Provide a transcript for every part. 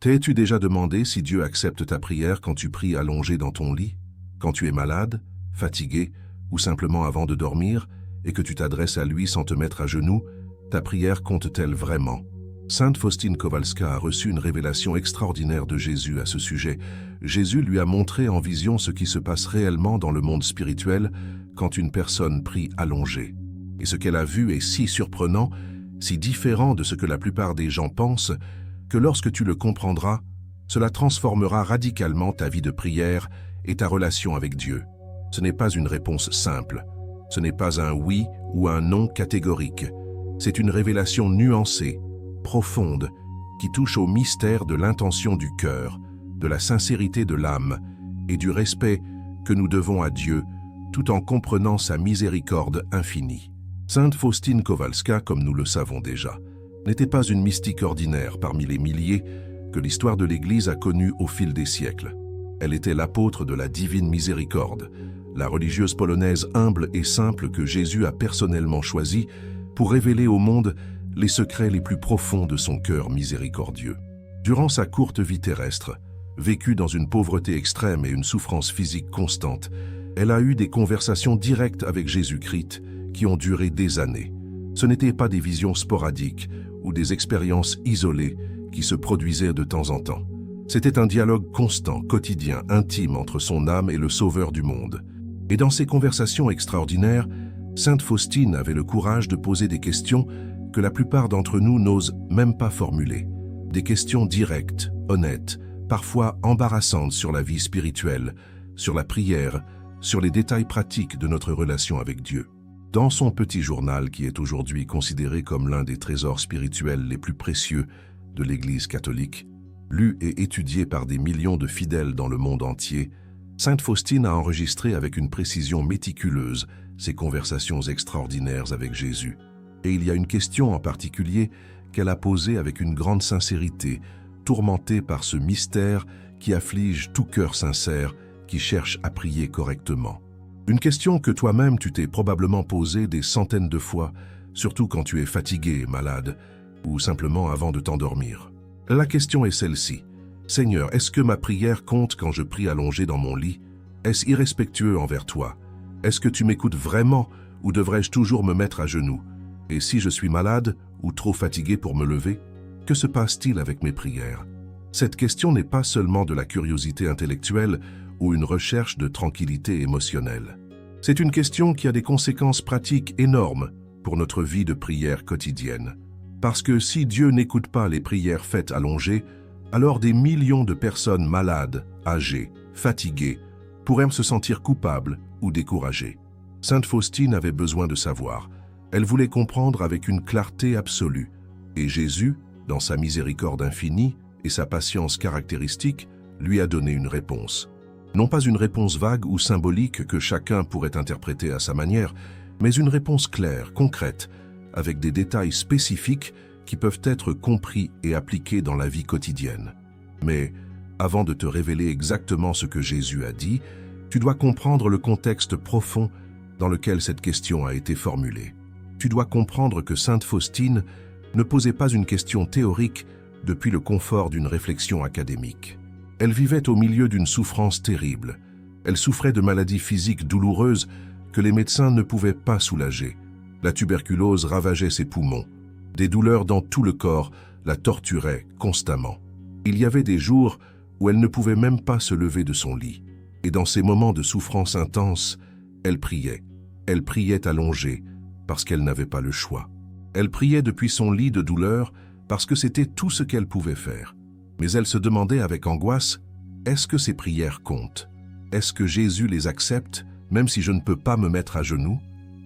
T'es-tu déjà demandé si Dieu accepte ta prière quand tu pries allongé dans ton lit, quand tu es malade, fatigué ou simplement avant de dormir et que tu t'adresses à lui sans te mettre à genoux? Ta prière compte-t-elle vraiment? Sainte Faustine Kowalska a reçu une révélation extraordinaire de Jésus à ce sujet. Jésus lui a montré en vision ce qui se passe réellement dans le monde spirituel quand une personne prie allongée. Et ce qu'elle a vu est si surprenant, si différent de ce que la plupart des gens pensent, que lorsque tu le comprendras, cela transformera radicalement ta vie de prière et ta relation avec Dieu. Ce n'est pas une réponse simple, ce n'est pas un oui ou un non catégorique. C'est une révélation nuancée, profonde, qui touche au mystère de l'intention du cœur, de la sincérité de l'âme et du respect que nous devons à Dieu, tout en comprenant sa miséricorde infinie. Sainte Faustine Kowalska, comme nous le savons déjà, n'était pas une mystique ordinaire parmi les milliers que l'histoire de l'Église a connue au fil des siècles. Elle était l'apôtre de la divine miséricorde, la religieuse polonaise humble et simple que Jésus a personnellement choisie pour révéler au monde les secrets les plus profonds de son cœur miséricordieux. Durant sa courte vie terrestre, vécue dans une pauvreté extrême et une souffrance physique constante, elle a eu des conversations directes avec Jésus-Christ qui ont duré des années. Ce n'étaient pas des visions sporadiques ou des expériences isolées qui se produisaient de temps en temps. C'était un dialogue constant, quotidien, intime entre son âme et le Sauveur du monde. Et dans ces conversations extraordinaires, Sainte Faustine avait le courage de poser des questions que la plupart d'entre nous n'osent même pas formuler. Des questions directes, honnêtes, parfois embarrassantes sur la vie spirituelle, sur la prière, sur les détails pratiques de notre relation avec Dieu. Dans son petit journal, qui est aujourd'hui considéré comme l'un des trésors spirituels les plus précieux de l'Église catholique, lu et étudié par des millions de fidèles dans le monde entier, Sainte Faustine a enregistré avec une précision méticuleuse ses conversations extraordinaires avec Jésus. Et il y a une question en particulier qu'elle a posée avec une grande sincérité, tourmentée par ce mystère qui afflige tout cœur sincère qui cherche à prier correctement. Une question que toi-même tu t'es probablement posée des centaines de fois, surtout quand tu es fatigué, malade, ou simplement avant de t'endormir. La question est celle-ci. Seigneur, est-ce que ma prière compte quand je prie allongé dans mon lit? Est-ce irrespectueux envers toi? Est-ce que tu m'écoutes vraiment ou devrais-je toujours me mettre à genoux? Et si je suis malade ou trop fatigué pour me lever, que se passe-t-il avec mes prières? Cette question n'est pas seulement de la curiosité intellectuelle ou une recherche de tranquillité émotionnelle. C'est une question qui a des conséquences pratiques énormes pour notre vie de prière quotidienne. Parce que si Dieu n'écoute pas les prières faites allongées, alors des millions de personnes malades, âgées, fatiguées, pourraient se sentir coupables ou découragées. Sainte Faustine avait besoin de savoir. Elle voulait comprendre avec une clarté absolue. Et Jésus, dans sa miséricorde infinie et sa patience caractéristique, lui a donné une réponse. Non pas une réponse vague ou symbolique que chacun pourrait interpréter à sa manière, mais une réponse claire, concrète, avec des détails spécifiques qui peuvent être compris et appliqués dans la vie quotidienne. Mais avant de te révéler exactement ce que Jésus a dit, tu dois comprendre le contexte profond dans lequel cette question a été formulée. Tu dois comprendre que Sainte Faustine ne posait pas une question théorique depuis le confort d'une réflexion académique. Elle vivait au milieu d'une souffrance terrible. Elle souffrait de maladies physiques douloureuses que les médecins ne pouvaient pas soulager. La tuberculose ravageait ses poumons. Des douleurs dans tout le corps la torturaient constamment. Il y avait des jours où elle ne pouvait même pas se lever de son lit. Et dans ces moments de souffrance intense, elle priait. Elle priait allongée parce qu'elle n'avait pas le choix. Elle priait depuis son lit de douleur parce que c'était tout ce qu'elle pouvait faire. Mais elle se demandait avec angoisse, est-ce que ces prières comptent? Est-ce que Jésus les accepte, même si je ne peux pas me mettre à genoux?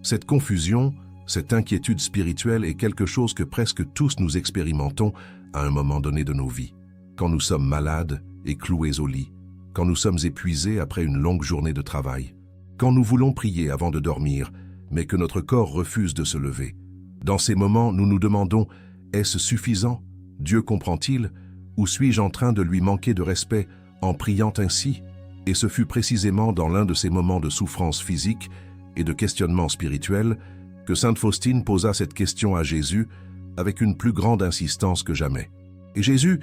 Cette confusion, cette inquiétude spirituelle est quelque chose que presque tous nous expérimentons à un moment donné de nos vies. Quand nous sommes malades et cloués au lit, quand nous sommes épuisés après une longue journée de travail, quand nous voulons prier avant de dormir, mais que notre corps refuse de se lever. Dans ces moments, nous nous demandons, est-ce suffisant? Dieu comprend-il? Ou suis-je en train de lui manquer de respect en priant ainsi? Et ce fut précisément dans l'un de ces moments de souffrance physique et de questionnement spirituel que Sainte Faustine posa cette question à Jésus avec une plus grande insistance que jamais. Et Jésus,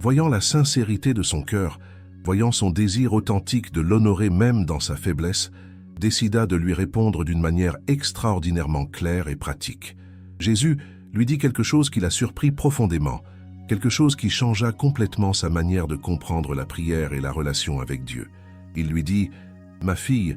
Voyant la sincérité de son cœur, voyant son désir authentique de l'honorer même dans sa faiblesse, décida de lui répondre d'une manière extraordinairement claire et pratique. Jésus lui dit quelque chose qui l'a surpris profondément, quelque chose qui changea complètement sa manière de comprendre la prière et la relation avec Dieu. Il lui dit « Ma fille,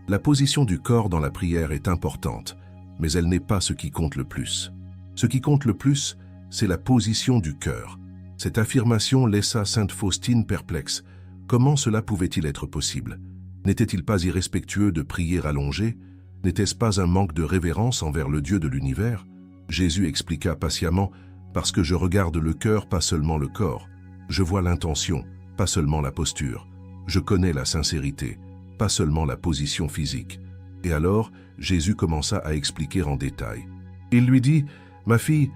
la position du corps dans la prière est importante, mais elle n'est pas ce qui compte le plus. Ce qui compte le plus, c'est la position du cœur. » Cette affirmation laissa sainte Faustine perplexe. Comment cela pouvait-il être possible? N'était-il pas irrespectueux de prier allongé? N'était-ce pas un manque de révérence envers le Dieu de l'univers? Jésus expliqua patiemment « Parce que je regarde le cœur, pas seulement le corps. Je vois l'intention, pas seulement la posture. Je connais la sincérité, pas seulement la position physique. » Et alors, Jésus commença à expliquer en détail. Il lui dit « Ma fille,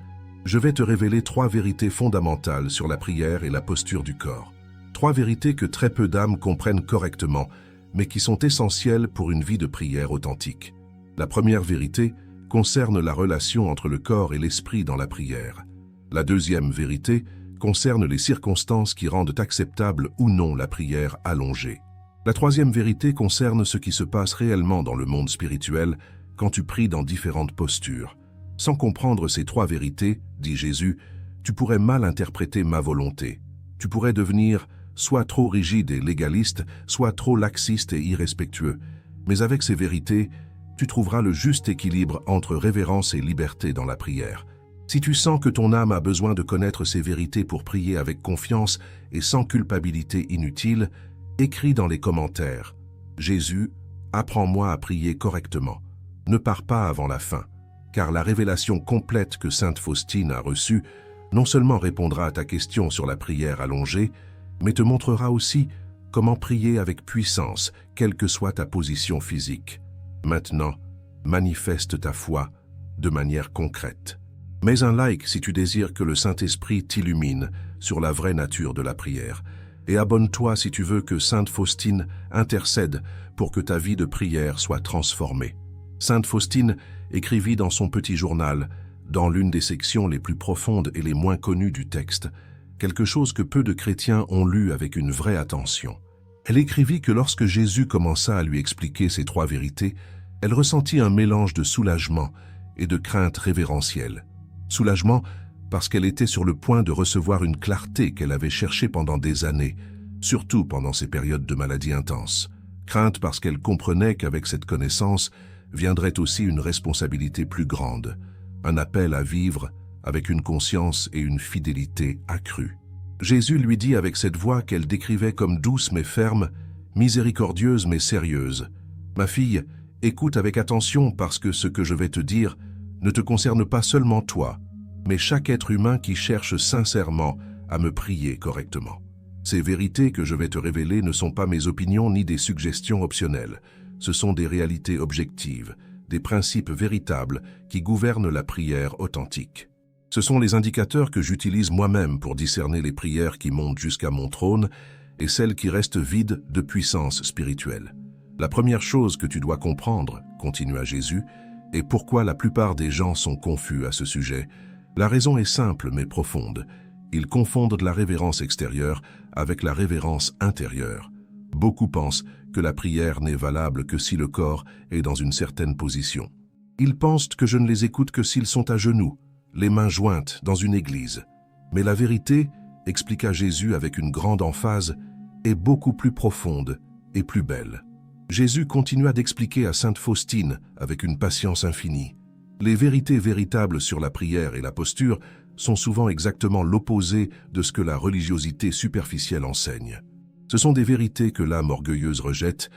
je vais te révéler 3 vérités fondamentales sur la prière et la posture du corps. 3 vérités que très peu d'âmes comprennent correctement, mais qui sont essentielles pour une vie de prière authentique. La première vérité concerne la relation entre le corps et l'esprit dans la prière. La deuxième vérité concerne les circonstances qui rendent acceptable ou non la prière allongée. La troisième vérité concerne ce qui se passe réellement dans le monde spirituel quand tu pries dans différentes postures. Sans comprendre ces 3 vérités, dit Jésus, tu pourrais mal interpréter ma volonté. Tu pourrais devenir soit trop rigide et légaliste, soit trop laxiste et irrespectueux. Mais avec ces vérités, tu trouveras le juste équilibre entre révérence et liberté dans la prière. Si tu sens que ton âme a besoin de connaître ces vérités pour prier avec confiance et sans culpabilité inutile, écris dans les commentaires « Jésus, apprends-moi à prier correctement. Ne pars pas avant la fin, car la révélation complète que sainte Faustine a reçue non seulement répondra à ta question sur la prière allongée, mais te montrera aussi comment prier avec puissance, quelle que soit ta position physique. Maintenant, manifeste ta foi de manière concrète. Mets un like si tu désires que le Saint-Esprit t'illumine sur la vraie nature de la prière. Et abonne-toi si tu veux que sainte Faustine intercède pour que ta vie de prière soit transformée. Sainte Faustine écrivit dans son petit journal, dans l'une des sections les plus profondes et les moins connues du texte, quelque chose que peu de chrétiens ont lu avec une vraie attention. Elle écrivit que lorsque Jésus commença à lui expliquer ces 3 vérités, elle ressentit un mélange de soulagement et de crainte révérentielle. Soulagement parce qu'elle était sur le point de recevoir une clarté qu'elle avait cherchée pendant des années, surtout pendant ces périodes de maladie intense. Crainte parce qu'elle comprenait qu'avec cette connaissance viendrait aussi une responsabilité plus grande, un appel à vivre avec une conscience et une fidélité accrues. Jésus lui dit avec cette voix qu'elle décrivait comme douce mais ferme, miséricordieuse mais sérieuse, « Ma fille, écoute avec attention parce que ce que je vais te dire ne te concerne pas seulement toi, mais chaque être humain qui cherche sincèrement à me prier correctement. Ces vérités que je vais te révéler ne sont pas mes opinions ni des suggestions optionnelles. Ce sont des réalités objectives, des principes véritables qui gouvernent la prière authentique. Ce sont les indicateurs que j'utilise moi-même pour discerner les prières qui montent jusqu'à mon trône et celles qui restent vides de puissance spirituelle. La première chose que tu dois comprendre, continua Jésus, est pourquoi la plupart des gens sont confus à ce sujet. La raison est simple mais profonde. Ils confondent la révérence extérieure avec la révérence intérieure. Beaucoup pensent que la prière n'est valable que si le corps est dans une certaine position. Ils pensent que je ne les écoute que s'ils sont à genoux, les mains jointes dans une église. Mais la vérité, expliqua Jésus avec une grande emphase, est beaucoup plus profonde et plus belle. Jésus continua d'expliquer à sainte Faustine avec une patience infinie. Les vérités véritables sur la prière et la posture sont souvent exactement l'opposé de ce que la religiosité superficielle enseigne. Ce sont des vérités que l'âme orgueilleuse rejette,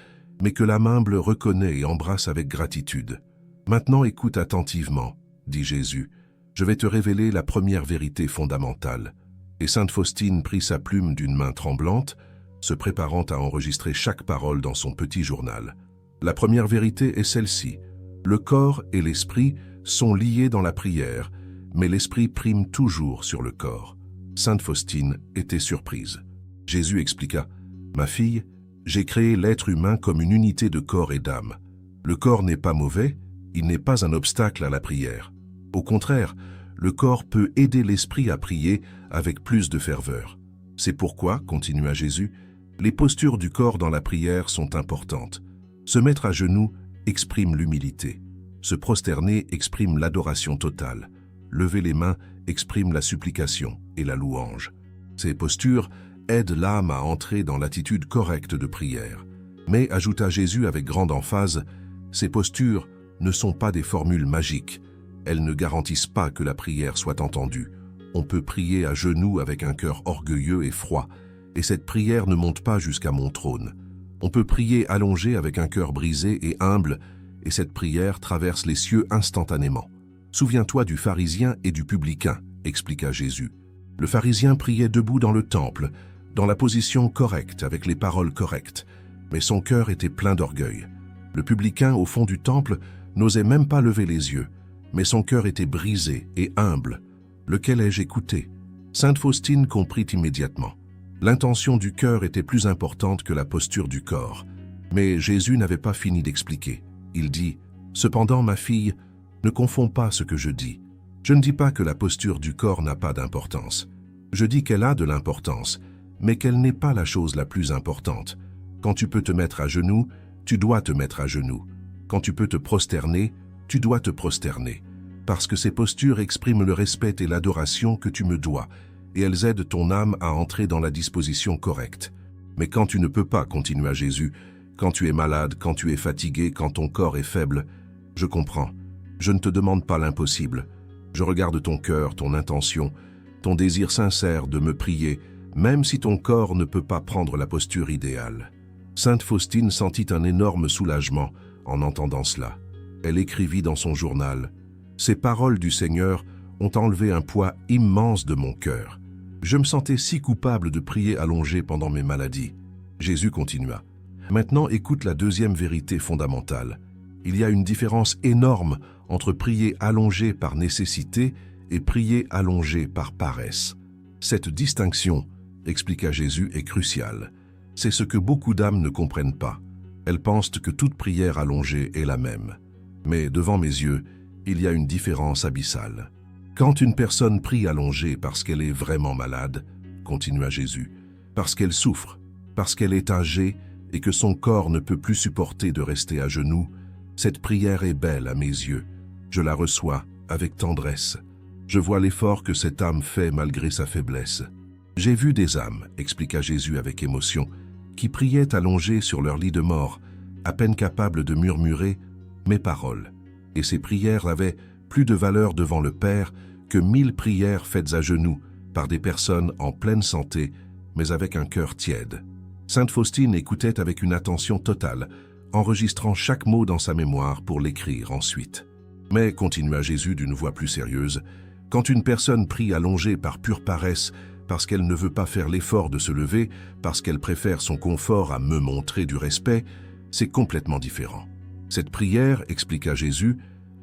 mais que l'âme humble reconnaît et embrasse avec gratitude. Maintenant écoute attentivement, dit Jésus. Je vais te révéler la première vérité fondamentale. Et sainte Faustine prit sa plume d'une main tremblante, se préparant à enregistrer chaque parole dans son petit journal. La première vérité est celle-ci. Le corps et l'esprit sont liés dans la prière, mais l'esprit prime toujours sur le corps. Sainte Faustine était surprise. Jésus expliqua, « Ma fille, j'ai créé l'être humain comme une unité de corps et d'âme. Le corps n'est pas mauvais, il n'est pas un obstacle à la prière. Au contraire, le corps peut aider l'esprit à prier avec plus de ferveur. C'est pourquoi, continua Jésus, les postures du corps dans la prière sont importantes. Se mettre à genoux exprime l'humilité. Se prosterner exprime l'adoration totale. Lever les mains exprime la supplication et la louange. Ces postures aident l'âme à entrer dans l'attitude correcte de prière. Mais, ajouta Jésus avec grande emphase, ces postures ne sont pas des formules magiques. Elles ne garantissent pas que la prière soit entendue. On peut prier à genoux avec un cœur orgueilleux et froid, et cette prière ne monte pas jusqu'à mon trône. On peut prier allongé avec un cœur brisé et humble, et cette prière traverse les cieux instantanément. Souviens-toi du pharisien et du publicain, expliqua Jésus. Le pharisien priait debout dans le temple, dans la position correcte, avec les paroles correctes, mais son cœur était plein d'orgueil. Le publicain, au fond du temple, n'osait même pas lever les yeux, mais son cœur était brisé et humble. Lequel ai-je écouté? Sainte Faustine comprit immédiatement. L'intention du cœur était plus importante que la posture du corps. Mais Jésus n'avait pas fini d'expliquer. Il dit, « Cependant, ma fille, ne confonds pas ce que je dis. Je ne dis pas que la posture du corps n'a pas d'importance. Je dis qu'elle a de l'importance, mais qu'elle n'est pas la chose la plus importante. Quand tu peux te mettre à genoux, tu dois te mettre à genoux. Quand tu peux te prosterner, tu dois te prosterner. Parce que ces postures expriment le respect et l'adoration que tu me dois, et elles aident ton âme à entrer dans la disposition correcte. Mais quand tu ne peux pas, continua Jésus, quand tu es malade, quand tu es fatigué, quand ton corps est faible, je comprends. Je ne te demande pas l'impossible. Je regarde ton cœur, ton intention, ton désir sincère de me prier, même si ton corps ne peut pas prendre la posture idéale. Sainte Faustine sentit un énorme soulagement en entendant cela. Elle écrivit dans son journal, « Ces paroles du Seigneur ont enlevé un poids immense de mon cœur. Je me sentais si coupable de prier allongé pendant mes maladies. » Jésus continua, « Maintenant écoute la deuxième vérité fondamentale. Il y a une différence énorme entre prier allongé par nécessité et prier allongé par paresse. Cette distinction, expliqua Jésus, est cruciale. C'est ce que beaucoup d'âmes ne comprennent pas. Elles pensent que toute prière allongée est la même. Mais devant mes yeux, il y a une différence abyssale. Quand une personne prie allongée parce qu'elle est vraiment malade, continua Jésus, parce qu'elle souffre, parce qu'elle est âgée et que son corps ne peut plus supporter de rester à genoux, cette prière est belle à mes yeux. Je la reçois avec tendresse. Je vois l'effort que cette âme fait malgré sa faiblesse. J'ai vu des âmes, expliqua Jésus avec émotion, qui priaient allongées sur leur lit de mort, à peine capables de murmurer mes paroles. Et ces prières avaient plus de valeur devant le Père que 1000 prières faites à genoux par des personnes en pleine santé, mais avec un cœur tiède. Sainte Faustine écoutait avec une attention totale, enregistrant chaque mot dans sa mémoire pour l'écrire ensuite. Mais, continua Jésus d'une voix plus sérieuse, quand une personne prie allongée par pure paresse, parce qu'elle ne veut pas faire l'effort de se lever, parce qu'elle préfère son confort à me montrer du respect, c'est complètement différent. Cette prière, expliqua Jésus,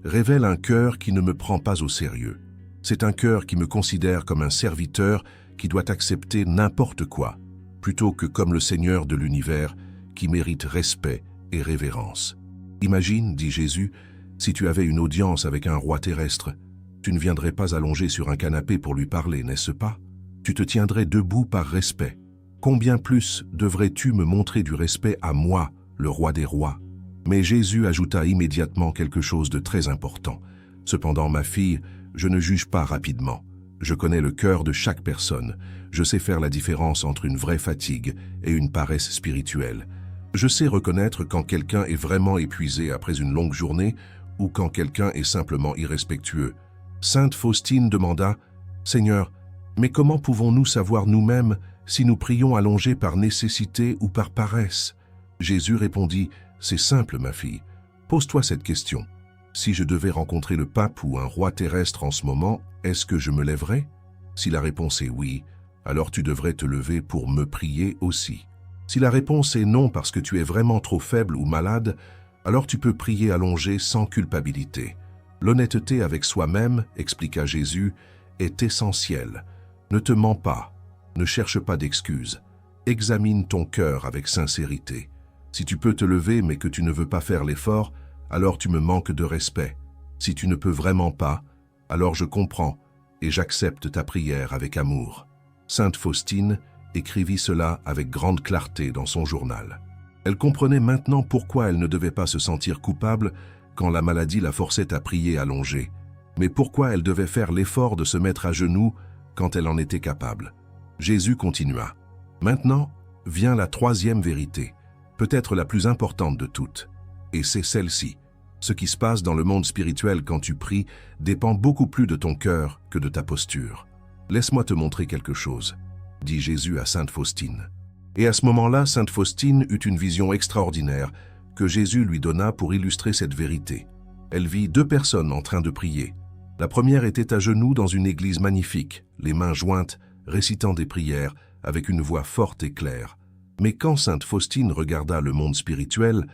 révèle un cœur qui ne me prend pas au sérieux. C'est un cœur qui me considère comme un serviteur qui doit accepter n'importe quoi, plutôt que comme le Seigneur de l'univers qui mérite respect et révérence. Imagine, dit Jésus, si tu avais une audience avec un roi terrestre, tu ne viendrais pas allongé sur un canapé pour lui parler, n'est-ce pas? Tu te tiendrais debout par respect. Combien plus devrais-tu me montrer du respect à moi, le roi des rois? Mais Jésus ajouta immédiatement quelque chose de très important. Cependant, ma fille, je ne juge pas rapidement. Je connais le cœur de chaque personne. Je sais faire la différence entre une vraie fatigue et une paresse spirituelle. Je sais reconnaître quand quelqu'un est vraiment épuisé après une longue journée ou quand quelqu'un est simplement irrespectueux. Sainte Faustine demanda, « Seigneur, mais comment pouvons-nous savoir nous-mêmes si nous prions allongés par nécessité ou par paresse ?» Jésus répondit, « C'est simple, ma fille. Pose-toi cette question. Si je devais rencontrer le pape ou un roi terrestre en ce moment, est-ce que je me lèverais? Si la réponse est oui, alors tu devrais te lever pour me prier aussi. Si la réponse est non parce que tu es vraiment trop faible ou malade, alors tu peux prier allongé sans culpabilité. L'honnêteté avec soi-même, expliqua Jésus, est essentielle. Ne te mens pas, ne cherche pas d'excuses. Examine ton cœur avec sincérité. Si tu peux te lever mais que tu ne veux pas faire l'effort, alors tu me manques de respect. Si tu ne peux vraiment pas, alors je comprends et j'accepte ta prière avec amour. Sainte Faustine écrivit cela avec grande clarté dans son journal. Elle comprenait maintenant pourquoi elle ne devait pas se sentir coupable quand la maladie la forçait à prier allongée, mais pourquoi elle devait faire l'effort de se mettre à genoux quand elle en était capable. Jésus continua. Maintenant vient la troisième vérité, peut-être la plus importante de toutes, et c'est celle-ci. Ce qui se passe dans le monde spirituel quand tu pries dépend beaucoup plus de ton cœur que de ta posture. Laisse-moi te montrer quelque chose, dit Jésus à sainte Faustine. Et à ce moment-là, sainte Faustine eut une vision extraordinaire que Jésus lui donna pour illustrer cette vérité. Elle vit deux personnes en train de prier. La première était à genoux dans une église magnifique, les mains jointes, récitant des prières avec une voix forte et claire. Mais quand sainte Faustine regarda le monde spirituel,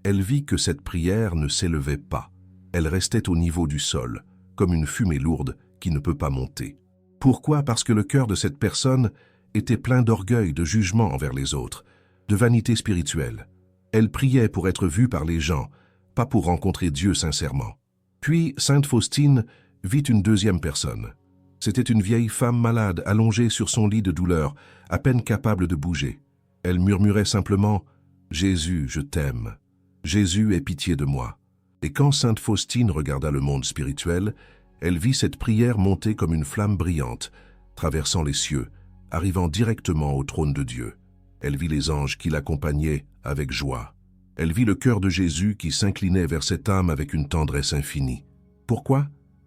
elle vit que cette prière ne s'élevait pas. Elle restait au niveau du sol, comme une fumée lourde qui ne peut pas monter. Pourquoi? Parce que le cœur de cette personne était plein d'orgueil, de jugement envers les autres, de vanité spirituelle. Elle priait pour être vue par les gens, pas pour rencontrer Dieu sincèrement. Puis sainte Faustine vit une deuxième personne. C'était une vieille femme malade, allongée sur son lit de douleur, à peine capable de bouger. Elle murmurait simplement « Jésus, je t'aime. Jésus, aie pitié de moi. » Et quand sainte Faustine regarda le monde spirituel, elle vit cette prière monter comme une flamme brillante, traversant les cieux, arrivant directement au trône de Dieu. Elle vit les anges qui l'accompagnaient avec joie. Elle vit le cœur de Jésus qui s'inclinait vers cette âme avec une tendresse infinie. Pourquoi?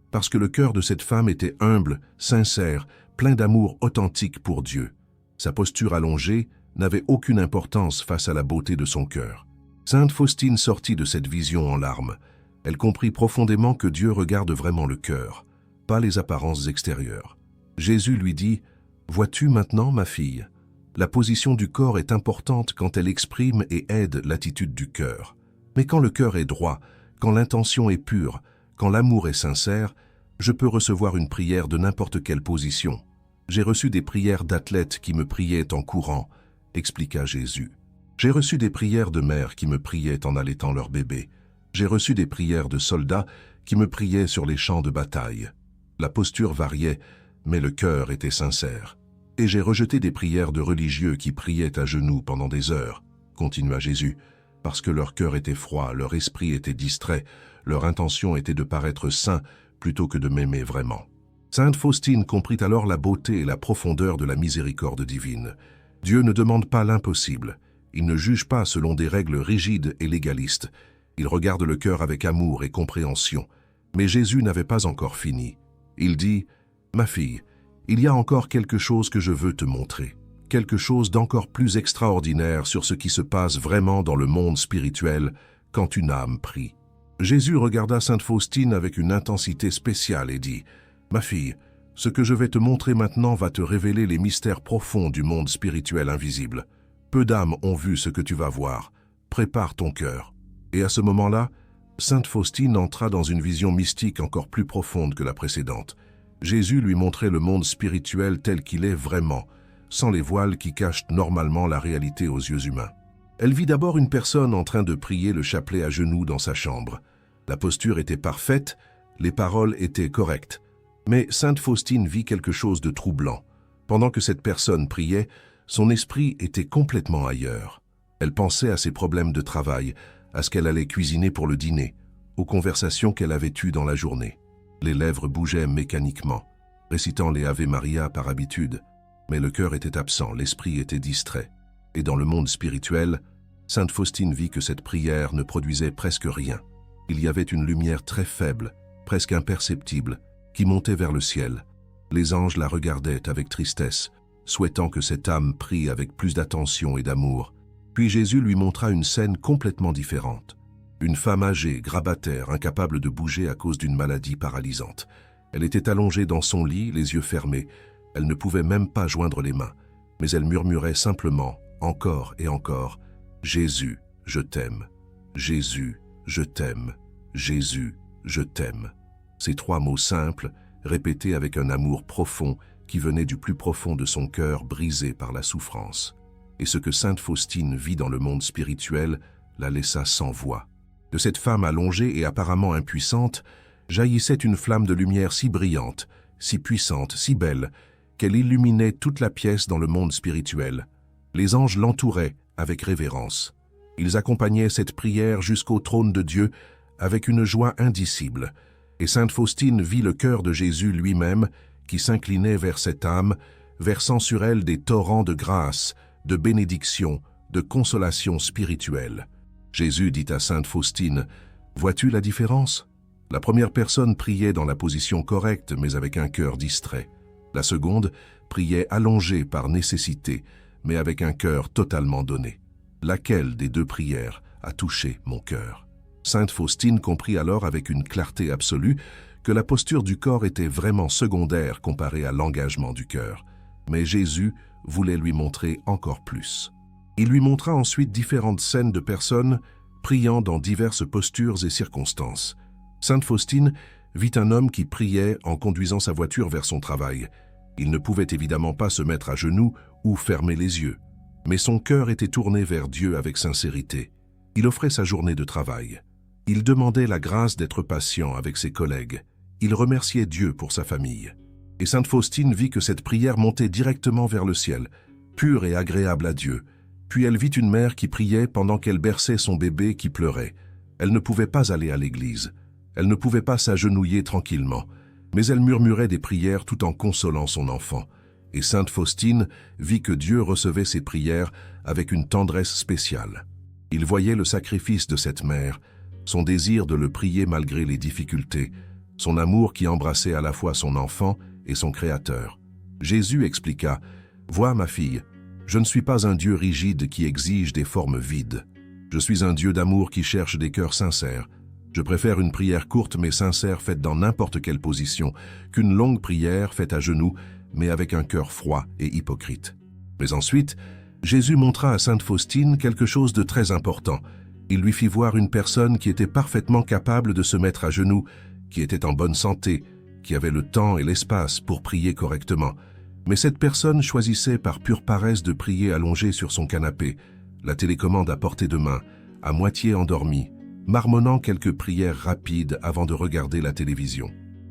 Parce que le cœur de cette femme était humble, sincère, plein d'amour authentique pour Dieu. Sa posture allongée n'avait aucune importance face à la beauté de son cœur. Sainte Faustine sortit de cette vision en larmes. Elle comprit profondément que Dieu regarde vraiment le cœur, pas les apparences extérieures. Jésus lui dit « Vois-tu maintenant, ma fille ? La position du corps est importante quand elle exprime et aide l'attitude du cœur. Mais quand le cœur est droit, quand l'intention est pure, quand l'amour est sincère, je peux recevoir une prière de n'importe quelle position. J'ai reçu des prières d'athlètes qui me priaient en courant, expliqua Jésus. J'ai reçu des prières de mères qui me priaient en allaitant leur bébé. J'ai reçu des prières de soldats qui me priaient sur les champs de bataille. La posture variait, mais le cœur était sincère. Et j'ai rejeté des prières de religieux qui priaient à genoux pendant des heures, continua Jésus, parce que leur cœur était froid, leur esprit était distrait, leur intention était de paraître saint plutôt que de m'aimer vraiment. Sainte Faustine comprit alors la beauté et la profondeur de la miséricorde divine. Dieu ne demande pas l'impossible. Il ne juge pas selon des règles rigides et légalistes. Il regarde le cœur avec amour et compréhension. Mais Jésus n'avait pas encore fini. Il dit « Ma fille, il y a encore quelque chose que je veux te montrer. Quelque chose d'encore plus extraordinaire sur ce qui se passe vraiment dans le monde spirituel quand une âme prie. » Jésus regarda sainte Faustine avec une intensité spéciale et dit « Ma fille, ce que je vais te montrer maintenant va te révéler les mystères profonds du monde spirituel invisible. Peu d'âmes ont vu ce que tu vas voir. Prépare ton cœur. » Et à ce moment-là, sainte Faustine entra dans une vision mystique encore plus profonde que la précédente. Jésus lui montrait le monde spirituel tel qu'il est vraiment, sans les voiles qui cachent normalement la réalité aux yeux humains. Elle vit d'abord une personne en train de prier le chapelet à genoux dans sa chambre. La posture était parfaite, les paroles étaient correctes. Mais sainte Faustine vit quelque chose de troublant. Pendant que cette personne priait, son esprit était complètement ailleurs. Elle pensait à ses problèmes de travail, à ce qu'elle allait cuisiner pour le dîner, aux conversations qu'elle avait eues dans la journée. Les lèvres bougeaient mécaniquement, récitant les Ave Maria par habitude, mais le cœur était absent, l'esprit était distrait. Et dans le monde spirituel, sainte Faustine vit que cette prière ne produisait presque rien. Il y avait une lumière très faible, presque imperceptible, qui montait vers le ciel. Les anges la regardaient avec tristesse, souhaitant que cette âme prie avec plus d'attention et d'amour. Puis Jésus lui montra une scène complètement différente. Une femme âgée, grabataire, incapable de bouger à cause d'une maladie paralysante. Elle était allongée dans son lit, les yeux fermés. Elle ne pouvait même pas joindre les mains, mais elle murmurait simplement, encore et encore, « Jésus, je t'aime. Jésus, je t'aime. Jésus, je t'aime. » Ces trois mots simples, répétés avec un amour profond qui venait du plus profond de son cœur brisé par la souffrance. Et ce que sainte Faustine vit dans le monde spirituel la laissa sans voix. De cette femme allongée et apparemment impuissante, jaillissait une flamme de lumière si brillante, si puissante, si belle, qu'elle illuminait toute la pièce dans le monde spirituel. Les anges l'entouraient avec révérence. Ils accompagnaient cette prière jusqu'au trône de Dieu avec une joie indicible. Et sainte Faustine vit le cœur de Jésus lui-même qui s'inclinait vers cette âme, versant sur elle des torrents de grâce, de bénédiction, de consolation spirituelle. Jésus dit à sainte Faustine, « Vois-tu la différence ? La première personne priait dans la position correcte, mais avec un cœur distrait. La seconde priait allongée par nécessité, mais avec un cœur totalement donné. Laquelle des deux prières a touché mon cœur ?» Sainte Faustine comprit alors avec une clarté absolue que la posture du corps était vraiment secondaire comparée à l'engagement du cœur. Mais Jésus voulait lui montrer encore plus. Il lui montra ensuite différentes scènes de personnes priant dans diverses postures et circonstances. Sainte Faustine vit un homme qui priait en conduisant sa voiture vers son travail. Il ne pouvait évidemment pas se mettre à genoux ou fermer les yeux. Mais son cœur était tourné vers Dieu avec sincérité. Il offrait sa journée de travail. Il demandait la grâce d'être patient avec ses collègues. Il remerciait Dieu pour sa famille. Et sainte Faustine vit que cette prière montait directement vers le ciel, pure et agréable à Dieu. Puis elle vit une mère qui priait pendant qu'elle berçait son bébé qui pleurait. Elle ne pouvait pas aller à l'église. Elle ne pouvait pas s'agenouiller tranquillement. Mais elle murmurait des prières tout en consolant son enfant. Et sainte Faustine vit que Dieu recevait ses prières avec une tendresse spéciale. Il voyait le sacrifice de cette mère, son désir de le prier malgré les difficultés, son amour qui embrassait à la fois son enfant et son Créateur. Jésus expliqua, « Vois, ma fille, je ne suis pas un Dieu rigide qui exige des formes vides. Je suis un Dieu d'amour qui cherche des cœurs sincères. Je préfère une prière courte mais sincère faite dans n'importe quelle position qu'une longue prière faite à genoux mais avec un cœur froid et hypocrite. » Mais ensuite, Jésus montra à sainte Faustine quelque chose de très important. Il lui fit voir une personne qui était parfaitement capable de se mettre à genoux, qui était en bonne santé, qui avait le temps et l'espace pour prier correctement. Mais cette personne choisissait par pure paresse de prier allongée sur son canapé, la télécommande à portée de main, à moitié endormie, marmonnant quelques prières rapides avant de regarder la télévision.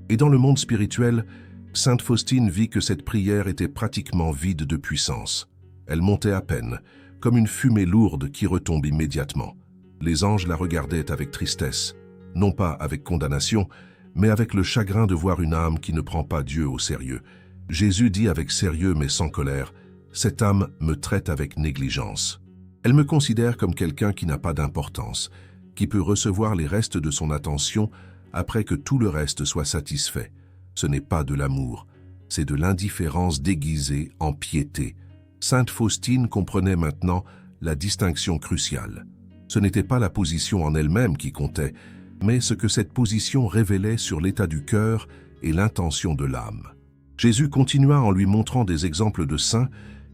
Et dans le monde spirituel, sainte Faustine vit que cette prière était pratiquement vide de puissance. Elle montait à peine, comme une fumée lourde qui retombe immédiatement. Les anges la regardaient avec tristesse, non pas avec condamnation, mais avec le chagrin de voir une âme qui ne prend pas Dieu au sérieux. Jésus dit avec sérieux mais sans colère, « Cette âme me traite avec négligence. Elle me considère comme quelqu'un qui n'a pas d'importance, qui peut recevoir les restes de son attention après que tout le reste soit satisfait. Ce n'est pas de l'amour, c'est de l'indifférence déguisée en piété. » Sainte Faustine comprenait maintenant la distinction cruciale. Ce n'était pas la position en elle-même qui comptait, mais ce que cette position révélait sur l'état du cœur et l'intention de l'âme. Jésus continua en lui montrant des exemples de saints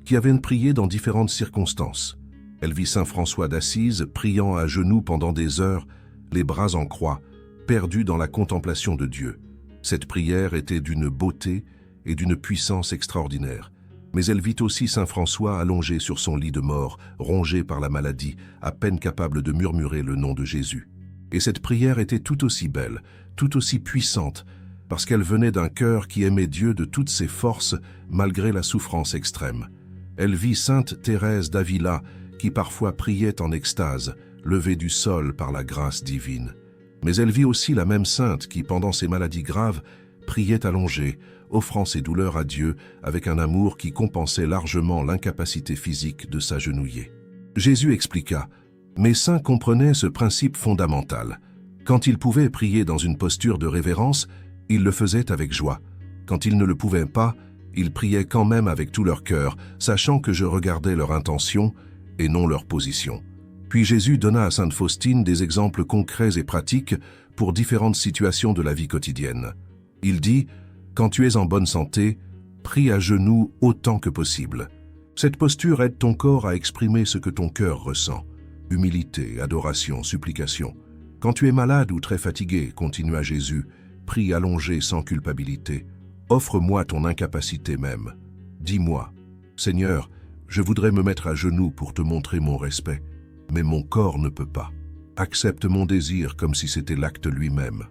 qui avaient prié dans différentes circonstances. Elle vit saint François d'Assise priant à genoux pendant des heures, les bras en croix, perdu dans la contemplation de Dieu. Cette prière était d'une beauté et d'une puissance extraordinaire. Mais elle vit aussi saint François allongé sur son lit de mort, rongé par la maladie, à peine capable de murmurer le nom de Jésus. Et cette prière était tout aussi belle, tout aussi puissante, parce qu'elle venait d'un cœur qui aimait Dieu de toutes ses forces, malgré la souffrance extrême. Elle vit sainte Thérèse d'Avila, qui parfois priait en extase, levée du sol par la grâce divine. Mais elle vit aussi la même sainte qui, pendant ses maladies graves, priait allongée, offrant ses douleurs à Dieu avec un amour qui compensait largement l'incapacité physique de s'agenouiller. Jésus expliqua, « Mes saints comprenaient ce principe fondamental. Quand ils pouvaient prier dans une posture de révérence, ils le faisaient avec joie. Quand ils ne le pouvaient pas, ils priaient quand même avec tout leur cœur, sachant que je regardais leur intention et non leur position. » Puis Jésus donna à sainte Faustine des exemples concrets et pratiques pour différentes situations de la vie quotidienne. Il dit, « Quand tu es en bonne santé, prie à genoux autant que possible. Cette posture aide ton corps à exprimer ce que ton cœur ressent. Humilité, adoration, supplication. Quand tu es malade ou très fatigué, continua Jésus, prie allongé sans culpabilité. Offre-moi ton incapacité même. Dis-moi, Seigneur, je voudrais me mettre à genoux pour te montrer mon respect, mais mon corps ne peut pas. Accepte mon désir comme si c'était l'acte lui-même.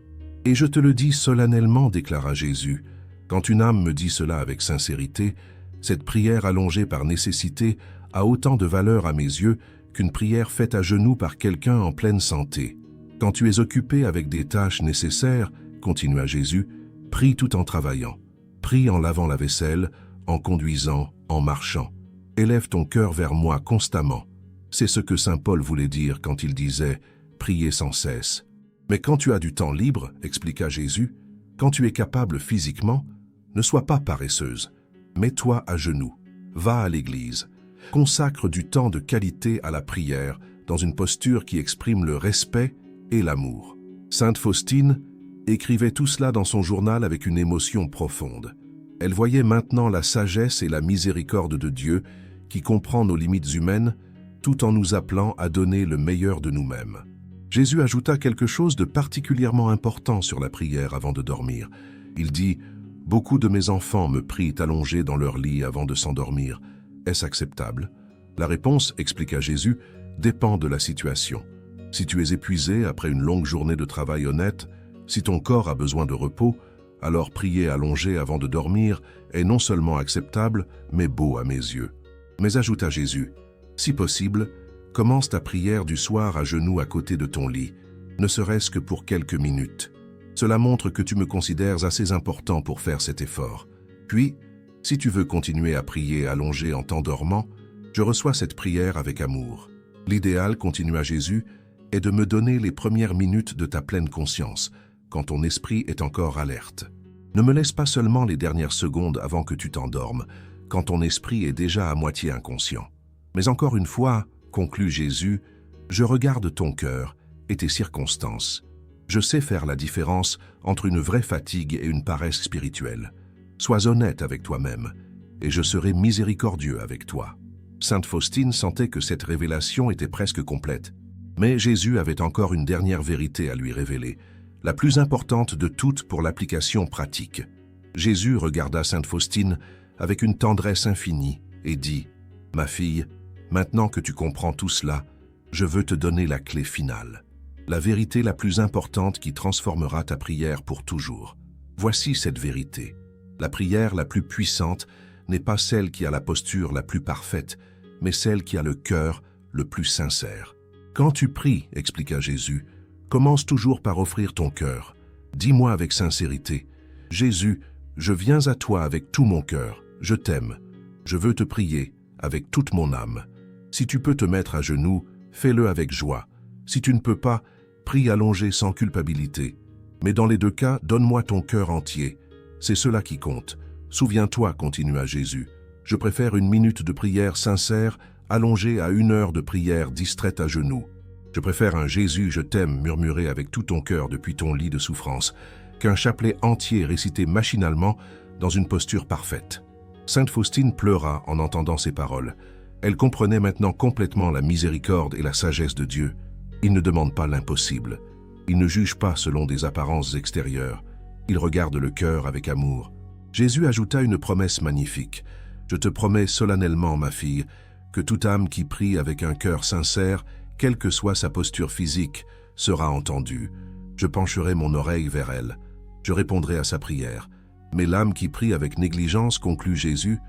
Et je te le dis solennellement, déclara Jésus, Quand une âme me dit cela avec sincérité, cette prière allongée par nécessité a autant de valeur à mes yeux qu'une prière faite à genoux par quelqu'un en pleine santé. Quand tu es occupé avec des tâches nécessaires, continua Jésus, prie tout en travaillant. Prie en lavant la vaisselle, en conduisant, en marchant. Élève ton cœur vers moi constamment. C'est ce que saint Paul voulait dire quand il disait « priez sans cesse ». Mais quand tu as du temps libre, expliqua Jésus, quand tu es capable physiquement, ne sois pas paresseuse. Mets-toi à genoux, va à l'église. Consacre du temps de qualité à la prière dans une posture qui exprime le respect et l'amour. Sainte Faustine écrivait tout cela dans son journal avec une émotion profonde. Elle voyait maintenant la sagesse et la miséricorde de Dieu qui comprend nos limites humaines tout en nous appelant à donner le meilleur de nous-mêmes. Jésus ajouta quelque chose de particulièrement important sur la prière avant de dormir. Il dit « Beaucoup de mes enfants me prient allongés dans leur lit avant de s'endormir. Est-ce acceptable ?» La réponse, expliqua Jésus, dépend de la situation. Si tu es épuisé après une longue journée de travail honnête, si ton corps a besoin de repos, alors prier allongé avant de dormir est non seulement acceptable, mais beau à mes yeux. Mais ajouta Jésus, si possible, commence ta prière du soir à genoux à côté de ton lit, ne serait-ce que pour quelques minutes. Cela montre que tu me considères assez important pour faire cet effort. Puis, si tu veux continuer à prier allongé en t'endormant, je reçois cette prière avec amour. L'idéal, continua Jésus, est de me donner les premières minutes de ta pleine conscience, quand ton esprit est encore alerte. Ne me laisse pas seulement les dernières secondes avant que tu t'endormes, quand ton esprit est déjà à moitié inconscient. Mais encore une fois, conclut Jésus, je regarde ton cœur et tes circonstances. Je sais faire la différence entre une vraie fatigue et une paresse spirituelle. Sois honnête avec toi-même, et je serai miséricordieux avec toi. Sainte Faustine sentait que cette révélation était presque complète. Mais Jésus avait encore une dernière vérité à lui révéler, la plus importante de toutes pour l'application pratique. Jésus regarda Sainte Faustine avec une tendresse infinie et dit « Ma fille, maintenant que tu comprends tout cela, je veux te donner la clé finale, la vérité la plus importante qui transformera ta prière pour toujours. Voici cette vérité. La prière la plus puissante n'est pas celle qui a la posture la plus parfaite, mais celle qui a le cœur le plus sincère. Quand tu pries, expliqua Jésus, commence toujours par offrir ton cœur. Dis-moi avec sincérité, Jésus, je viens à toi avec tout mon cœur, je t'aime, je veux te prier avec toute mon âme. Si tu peux te mettre à genoux, fais-le avec joie. Si tu ne peux pas, prie allongé sans culpabilité. Mais dans les deux cas, donne-moi ton cœur entier. C'est cela qui compte. Souviens-toi, continua Jésus, je préfère une minute de prière sincère allongée à 1 heure de prière distraite à genoux. Je préfère un Jésus, je t'aime, murmuré avec tout ton cœur depuis ton lit de souffrance, qu'un chapelet entier récité machinalement dans une posture parfaite. Sainte Faustine pleura en entendant ces paroles. Elle comprenait maintenant complètement la miséricorde et la sagesse de Dieu. Il ne demande pas l'impossible. Il ne juge pas selon des apparences extérieures. Il regarde le cœur avec amour. Jésus ajouta une promesse magnifique. « Je te promets solennellement, ma fille, que toute âme qui prie avec un cœur sincère, quelle que soit sa posture physique, sera entendue. Je pencherai mon oreille vers elle. Je répondrai à sa prière. Mais l'âme qui prie avec négligence, conclut Jésus,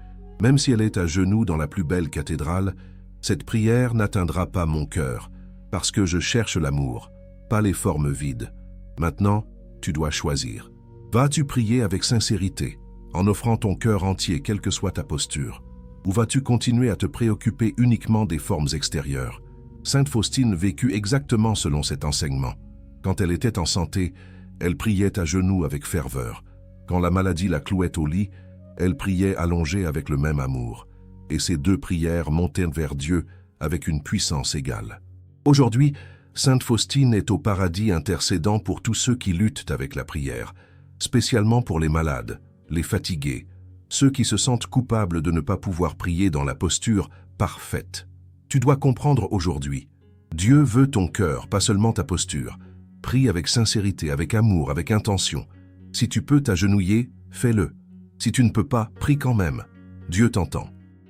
même si elle est à genoux dans la plus belle cathédrale, cette prière n'atteindra pas mon cœur, parce que je cherche l'amour, pas les formes vides. Maintenant, tu dois choisir. Vas-tu prier avec sincérité, en offrant ton cœur entier, quelle que soit ta posture? Ou vas-tu continuer à te préoccuper uniquement des formes extérieures? Sainte Faustine vécut exactement selon cet enseignement. Quand elle était en santé, elle priait à genoux avec ferveur. Quand la maladie la clouait au lit, elle priait allongée avec le même amour. Et ces deux prières montaient vers Dieu avec une puissance égale. Aujourd'hui, Sainte Faustine est au paradis intercédant pour tous ceux qui luttent avec la prière, spécialement pour les malades, les fatigués, ceux qui se sentent coupables de ne pas pouvoir prier dans la posture parfaite. Tu dois comprendre aujourd'hui, Dieu veut ton cœur, pas seulement ta posture. Prie avec sincérité, avec amour, avec intention. Si tu peux t'agenouiller, fais-le. Si tu ne peux pas, prie quand même. Dieu t'entend.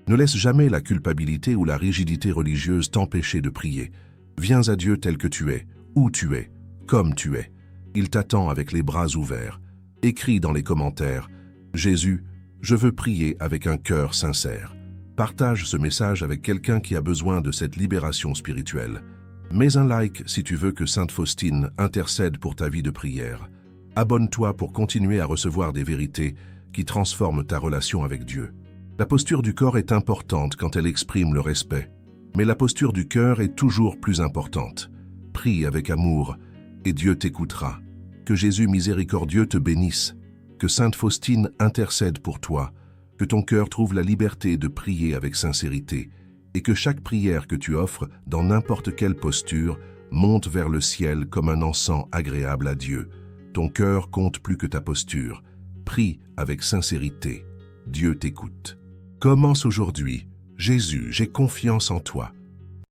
Ne laisse jamais la culpabilité ou la rigidité religieuse t'empêcher de prier. Viens à Dieu tel que tu es, où tu es, comme tu es. Il t'attend avec les bras ouverts. Écris dans les commentaires Jésus, je veux prier avec un cœur sincère. Partage ce message avec quelqu'un qui a besoin de cette libération spirituelle. Mets un like si tu veux que Sainte Faustine intercède pour ta vie de prière. Abonne-toi pour continuer à recevoir des vérités qui transforment ta relation avec Dieu. La posture du corps est importante quand elle exprime le respect, mais la posture du cœur est toujours plus importante. Prie avec amour et Dieu t'écoutera. Que Jésus miséricordieux te bénisse, que Sainte Faustine intercède pour toi, que ton cœur trouve la liberté de prier avec sincérité et que chaque prière que tu offres dans n'importe quelle posture monte vers le ciel comme un encens agréable à Dieu. Ton cœur compte plus que ta posture. Prie avec sincérité. Dieu t'écoute. Commence aujourd'hui. Jésus, j'ai confiance en toi.